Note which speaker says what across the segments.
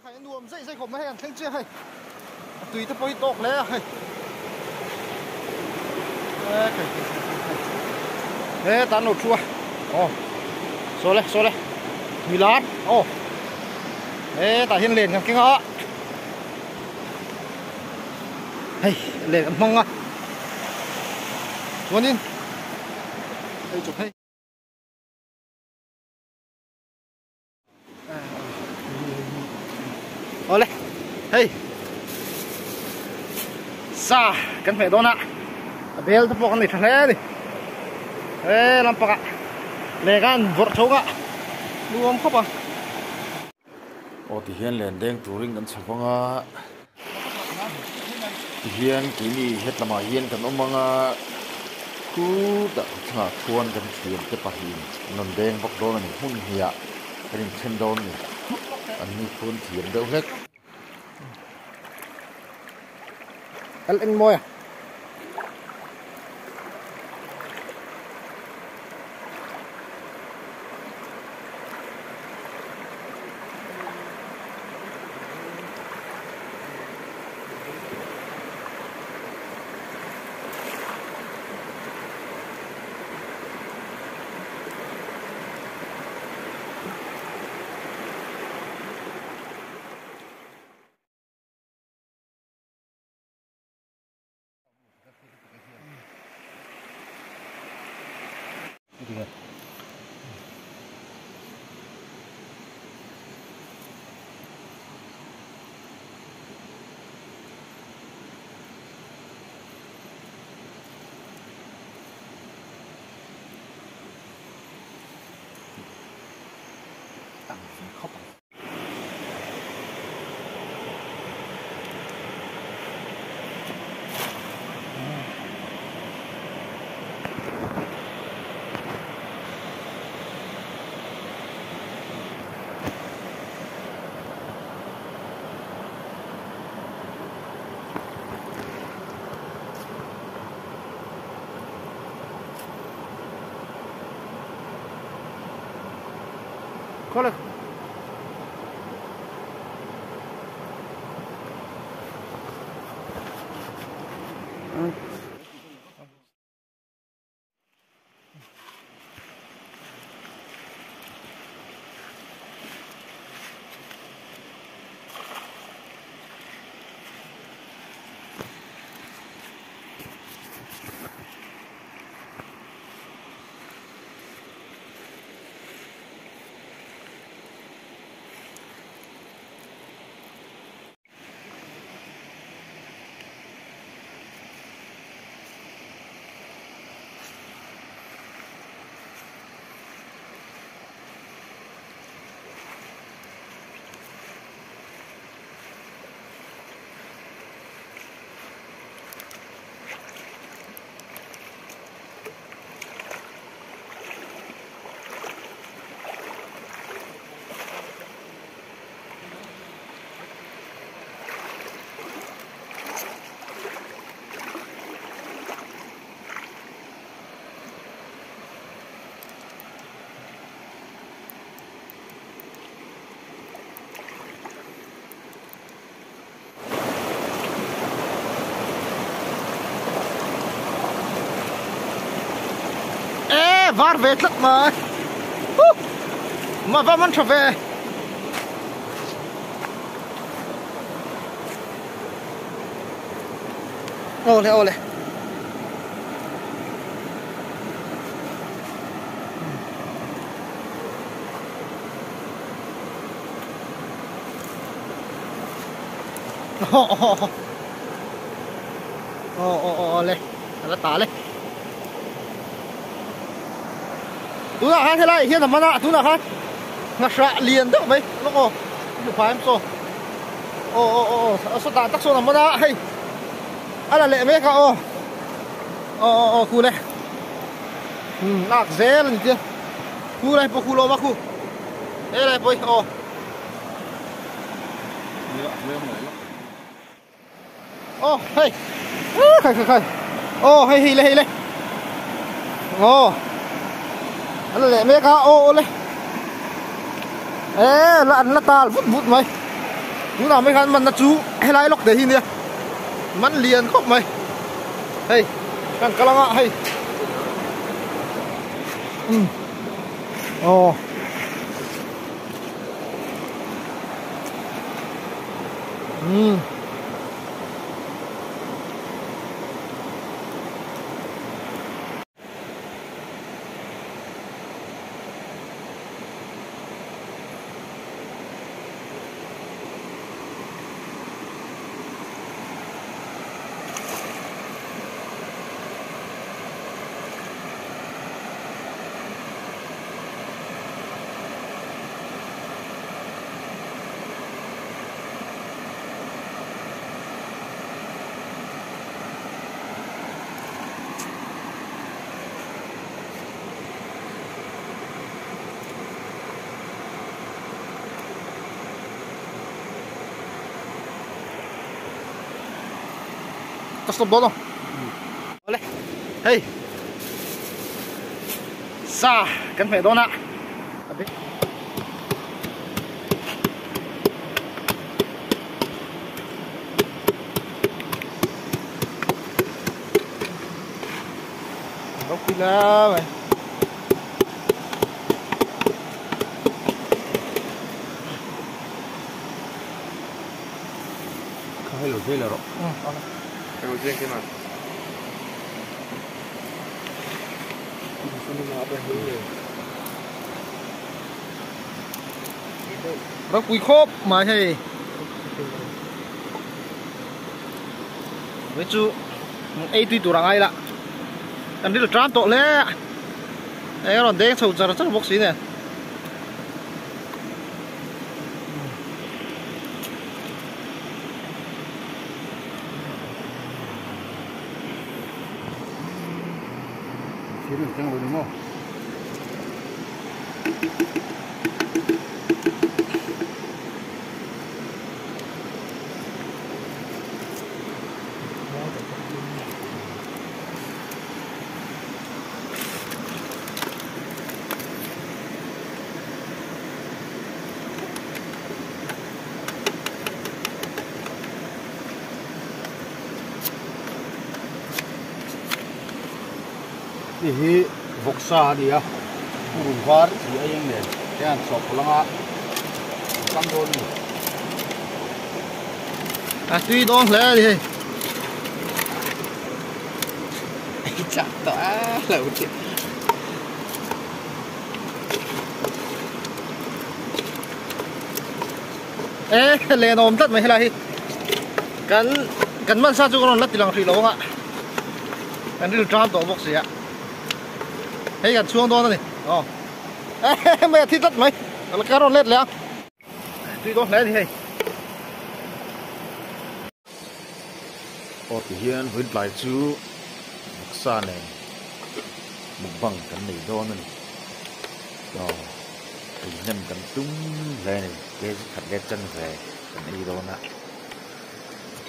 Speaker 1: khai nuông dây khổng hay ăn thanh chưa hay tùy theo bôi tóc lẽ hay thế ta nổ chua số lên Milan thế ta hiên liền cái ngõ hay liền mong à luôn đi đây chụp hay lên hey sa kan phải đó nè bel tập con này thằng này đi ê làm bạc lê gan vợ cháu ạ luôn không à
Speaker 2: thì hiện lên đen touringกันสักว่าที่เฮียนกี่นี่เฮ็ดละมาเฮียนกันอมngaคูตะชาทวนกันเขียนจะปะหินนนแดงบักโดนนี่หุ่นเหียเป็นเช่นโดนนี่อันนี้คนเขียนเด้อเฮ็ด
Speaker 1: anh môi à có được var về lắm mà vào mình trở về ole ole là tả lên tú nào hai thế này hiện là mana tú nào hai ngặt sạ liền được mấy nó chụp phải em số số đạn tắc số là mana hay là lệ mấy cả khu này nạc dễ lên chưa khu này khu lô mà khu đây này bôi hey khai hey lên anh lệ mấy cả lên ê là anh là ta vút vút mày chú nào mấy khăn mình là chú hay lái lóc để hin đi mắn liền khóc mày hey cần cái lăng hay ồ stop đó không? Ole, hey, sa, cần phải đó nè. Góc đi là mày.
Speaker 2: Hay là dây là rồi.
Speaker 3: Kalau dia kena.
Speaker 1: Rất quý khốp mà thì với chú ấy tuy tụ rằng ai lạ anh đi được trám tội lẽ ấy còn đen sầu rất là bốc xí này
Speaker 2: Phía được chẳng rồi đúng không? Thì vok sa đi à, buồn var thì anh này, cái anh sọp lăng á, cam đôn này.
Speaker 1: à tuy đó lẽ đi
Speaker 3: Chắc tỏa là một
Speaker 1: ê lên ôm tất mày hay là hi cần mình sao chú con lật tiền thủy lỗ ạ cần đi được trám tổ bốc xí ạ hay cần xuống đó này ê mày thích tất mày là cái con lết lẹ tuy đó lẽ thì hay
Speaker 2: Thì hiện với lại chú xa này một bằng cái này đó này đó thì nhân cần tung lên này cái thật ghét chân về cái này đó nè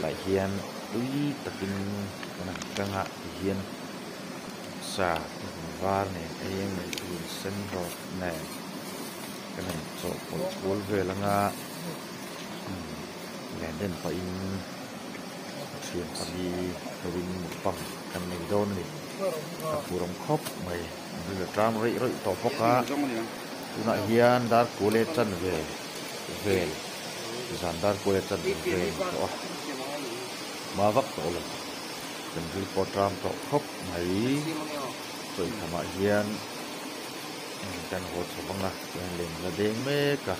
Speaker 2: lại hiện đối tập kinh cái căng hạ thì hiện xa var này em này thì sân rồi này cái này chỗ cuốn về là ngã lên đến phải chuyện phải đi rồi một bằng cái này đó này các phụ đồng khóc mày bây giờ tram rồi tổ phúc á tụi nãy hiền đã cố lên chân về dàn đã cố lên chân về đó mà vấp tổ rồi cần đi po tram tổ khóc mày rồi thằng nãy hiền chân hột số bằng là lên là đen mê cả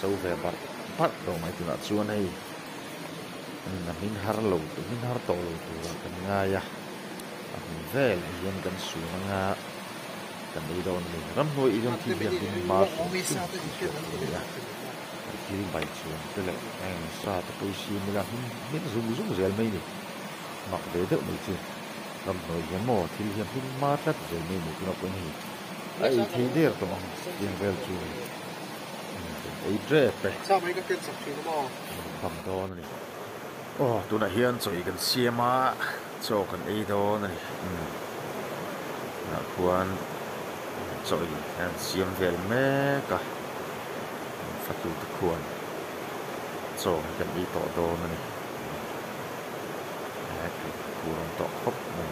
Speaker 2: sâu về bắt đầu mày tụi nãy chuan này min har lo min har to tu kan nga ya vel yen kan su nga kan dei don ni ram hoi idon thi ya tin ma ya ki bai chu tele ang sa ta poi si mi la min zum zel mai ni mak de de mai chu ram hoi ya mo thi ya tin ma tat zel mai ni ku na ko ni ai thi der to yen vel chu ai dre pe
Speaker 3: sao mấy cái kênh sập xuống nó
Speaker 2: bom do ni tụi này hiện rồi cần xem á cho cần ấy đó này là quan rồi cần xem về mẹ cả phát tụ quan so kan i to do na ni ku rong to khop mo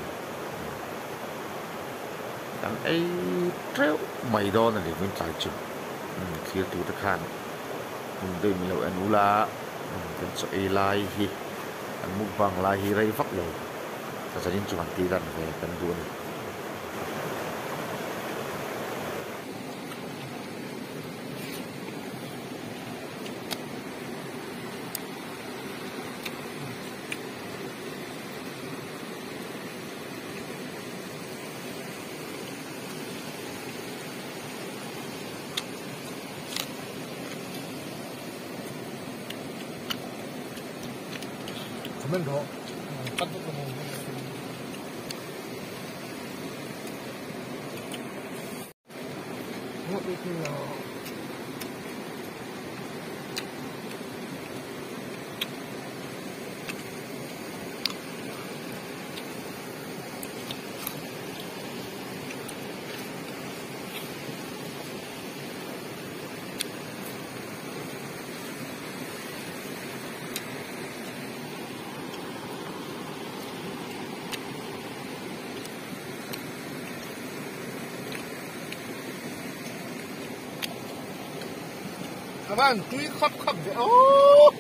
Speaker 2: ang ai treo mai do na ni min tai chu kia tu ta khan dui mi lo anula kan so ai lai hi an muk bang lai hi rai vak lo ta sanin chu han ti dan ve kan du ni
Speaker 1: mình đó cắt được rồi một cái gì nào các bạn tuy khắp khắp vậy ô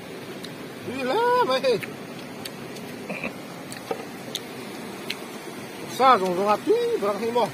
Speaker 1: tuy lá vậy xa rồi rồi tuy bằng hay mò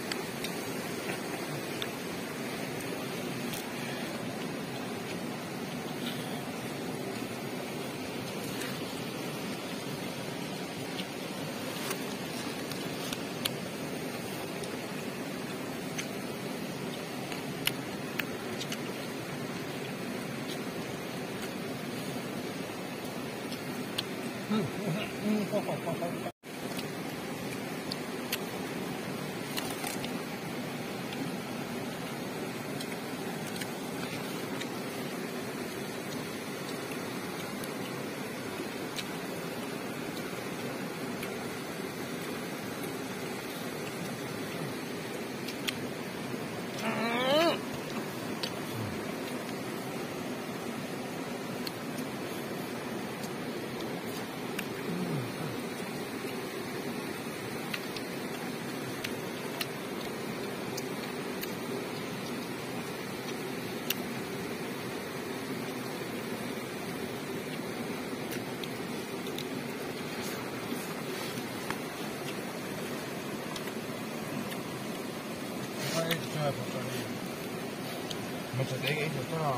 Speaker 1: mình sẽ để cái cho nó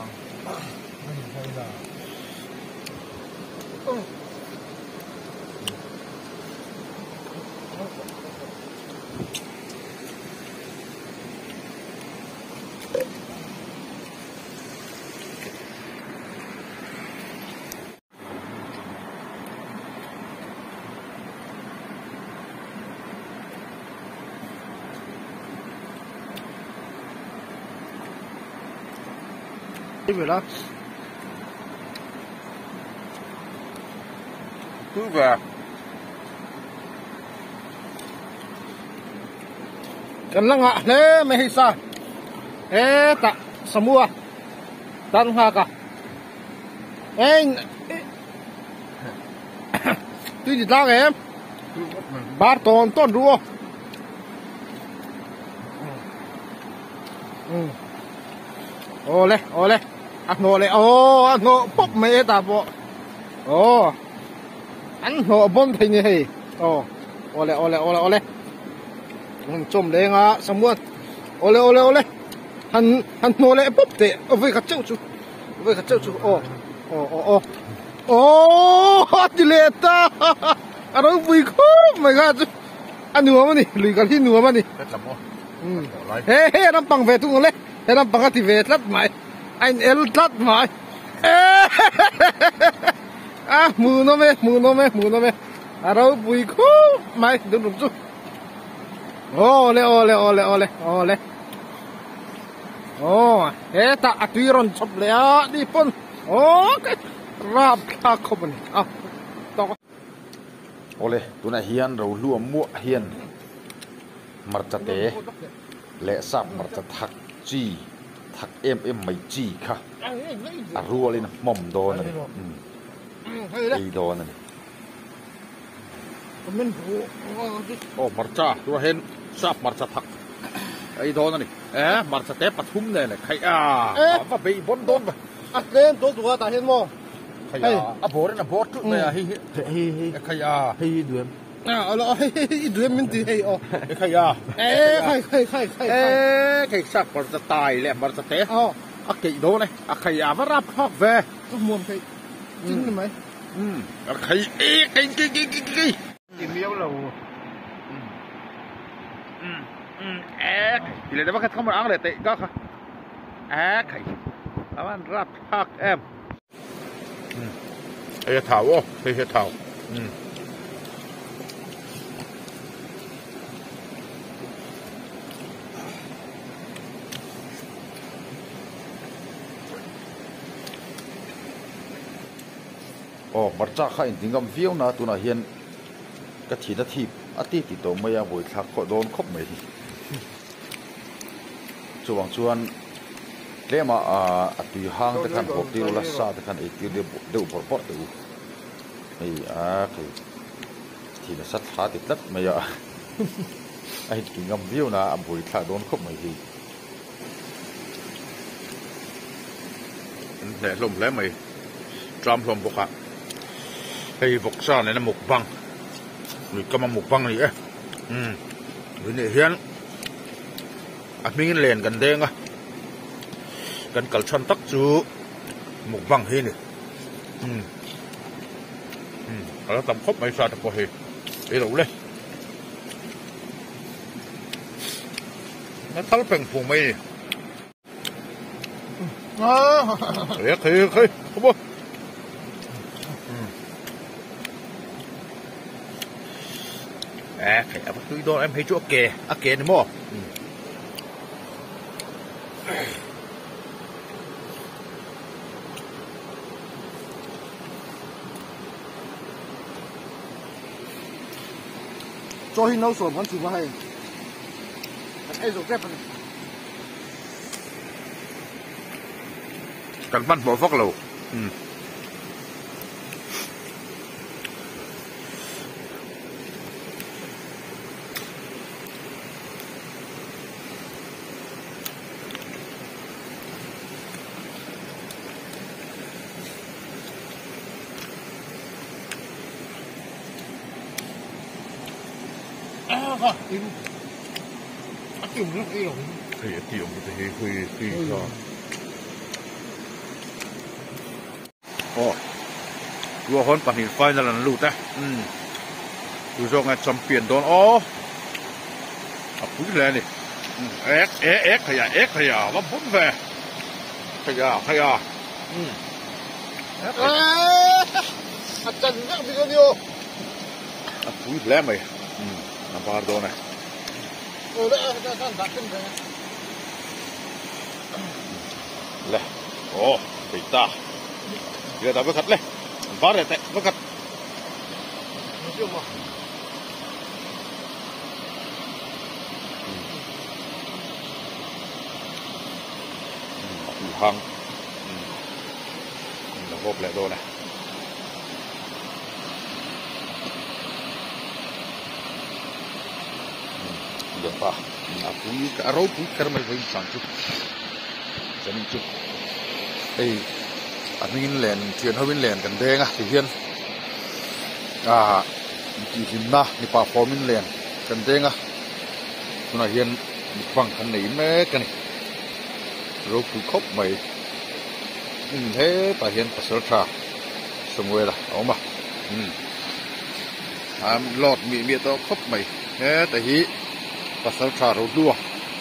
Speaker 1: mình thấy là vậy đó
Speaker 3: cứ về
Speaker 1: cần lăng hạ thế mày hay sao ê tạ samua tan ha cả anh tuy gì tao em ba ton ton rùa ô lê ăn nô lê ô ăn nô bốc mày ta bộ ô ăn nô bom thì như thế ô lê chôm lên à sắm muôn ô lê hắn nô lê bốc tệ với cả châu chú ô đi lê ta à đâu vui khóc mày gà chú anh nuông mà nè lười cả hin nuông mà nè hey làm bằng về tung lê hey làm bằng thì về lát mày anh el lát mày à mù nó mê à đâu vui khóc mày đừng đụng chú ô lê ô thế ta tuy ron chop lẹ đi pon ô cái rap khá không này à to
Speaker 2: ole tuna hian ro lu mu hian marcha te le sap marcha thak em mai chi kha a rualin mom do na Ei đó này.
Speaker 1: Mình
Speaker 2: Marcha, tu hen sap marcha thak. Ei đó này. Marcha té bắt hum này khai và bị bốn đôn vậy.
Speaker 1: lên tôi ta hiện mò.
Speaker 2: Khai bố nó bố chút này hi khai hi đuôi.
Speaker 1: Đuôi mình thì hay
Speaker 2: khai khai sap marcha tai lẹ marcha té. Cái đó này, khai và rap học về.
Speaker 1: Tôi muốn khai chính là mấy.
Speaker 2: Khai cái
Speaker 3: tìm hiểu là
Speaker 2: thì là nó không có ăn để tệ các khai bạn rap học em hay thảo ô hay thảo marcha khai tiếng ngâm viêu na tu na hiền cái thịt nó thịt tí tổ mày à buổi thắc có đón khóc mày chuan lẽ mà tùy hang tới khăn bột tiêu là sa tới khăn ấy tiêu đều bột tiêu ấy cái thì là sắt phá thì tất mày à ai tiếng ngâm viêu na buổi thắc đón khóc mày gì để lùm lấy mày tràm lùm bọc à hay bọc sa này là một băng người cầm một băng này người này hiền mình lên gần đây ngà gần cẩn thận tắc chú một băng hiền này nó tầm khóc mấy sao được có hề để đủ lên nó tháo phèn phù mây này khơi không bao phải bắt túi đó em thấy chỗ kè kè nữa mò
Speaker 1: cho hi nấu sườn con chịu vào hay ai rồi kẹp này
Speaker 2: cần bắt bỏ phóc lầu
Speaker 1: tìm nước đi rồi
Speaker 2: thì tìm thì vừa hôn bản hình phai ra là lụt á tôi cho ngay champion đón cúi lên đi ép hay à nó bún về hay à
Speaker 1: chân nhắc video
Speaker 2: cúi lên mày làm bao đón này lẹ bị ta giờ ta mới cắt lên vắt để mới cắt hăng là hộp lại đồ này được pa cúi cả rau cúi cả mấy vinh sang chút cho nên chút đây mình lên thuyền hơi mình lên gần đây ngà thì hiền chỉ hiền na đi pa phò mình lên gần đây ngà nó hiền bằng khăn này mấy cái này rau cúi khóc mày thế bà hiền bà sơ trà xong rồi là ổn mà lọt mì tao khóc mày thế tại hi bà sơ trà rau đua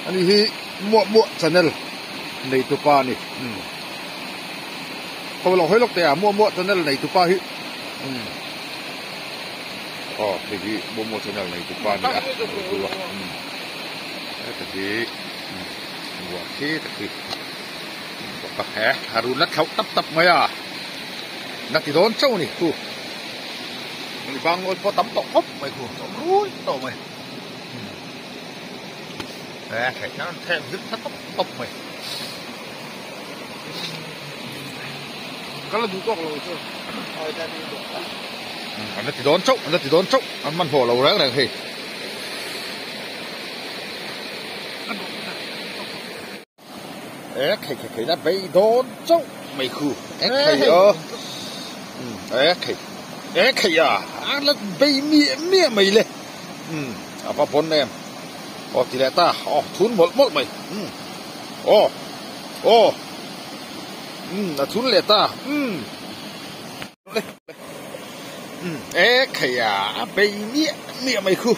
Speaker 2: anh hi mua channel này tụi pa này không lòng hơi lộc tè mua channel này tụi pa hi thì hi mua channel này tụi pa này đua tại hi mua thế tại hi bạc hè Harun nát khâu tấp mấy à nát thì đón châu này khu mình bang ngồi có tắm tóc hốc mày khu rúi tổ mày phải nó thêm dứt tóc mày
Speaker 3: cái là đủ cọc rồi chứ
Speaker 2: anh nó chỉ đón chốc anh man phổ lầu đấy thì cái đã bay đón chốc mày khu cái cái à anh là bay mía mày lên apa pon em thì lại ta thún một mày là thún lại ta cái à bay mía mày khu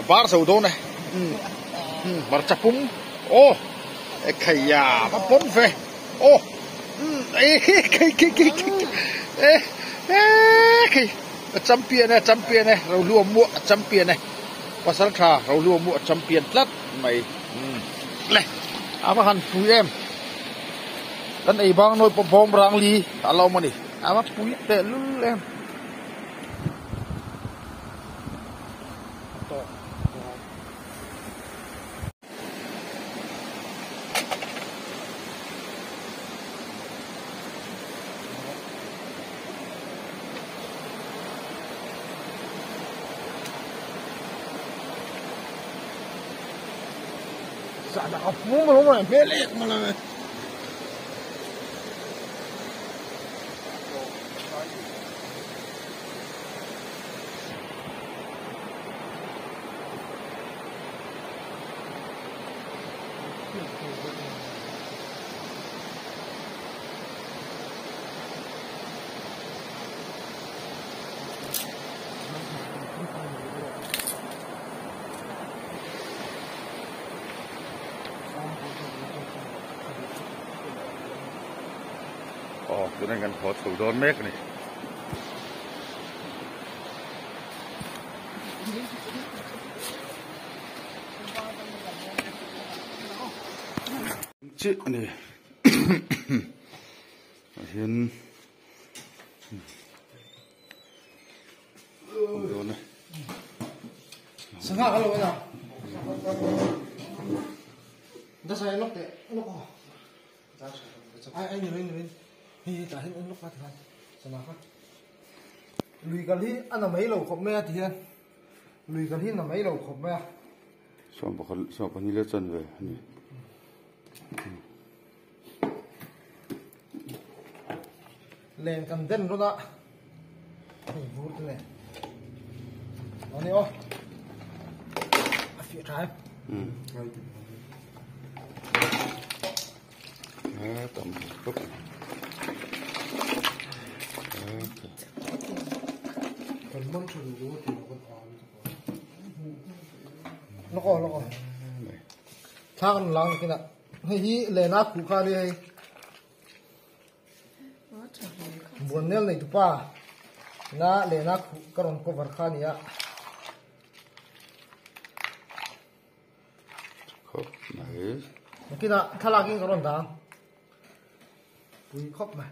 Speaker 2: bar sầu đô này bar chapung cái à apa pon về cái champion này rau lua mua champion này pasal kha rau lua mua champion tlat mày này apa han pui em dan ai bang noi pom rang li alo mani apa pui te lu em Sada afu mo mo belek mo langตัวนั้นกันขอถูกโดนเมฆนี่ชื่อนี่เห็นโดนนะ
Speaker 1: สังหารอะไรนะได้ใส่ลูกเตะลูกอ๋อไอ้หนึ่งนี่แต่เห็นลูกมาทีนั้นสนาครับลุยกันที่อันนั้นไม่เราขบแม่ทีนั้นลุยกันที่นั่นไม่เราขบแม่
Speaker 2: สอบปนี้เลือดจนเลยนี่
Speaker 1: แรงกันเด่นรู้ละนี่พูดเลยอันนี้อ๋อเสียใจ
Speaker 2: ต่ำปุ๊บ
Speaker 1: คนมันชอบดูที่คนอ่อนแล้วก็ถ้ากันหลังกินอ่ะให้ฮีเลน่าคู่ข้าเลยบนเนี่ยเลยทุกป้าน่าเลน่าคู่กระรอนก็วัดข้านี่อ่ะ
Speaker 2: ครับไหน
Speaker 1: กินอ่ะถ้าลากินกระรอนดังปุยครบไหม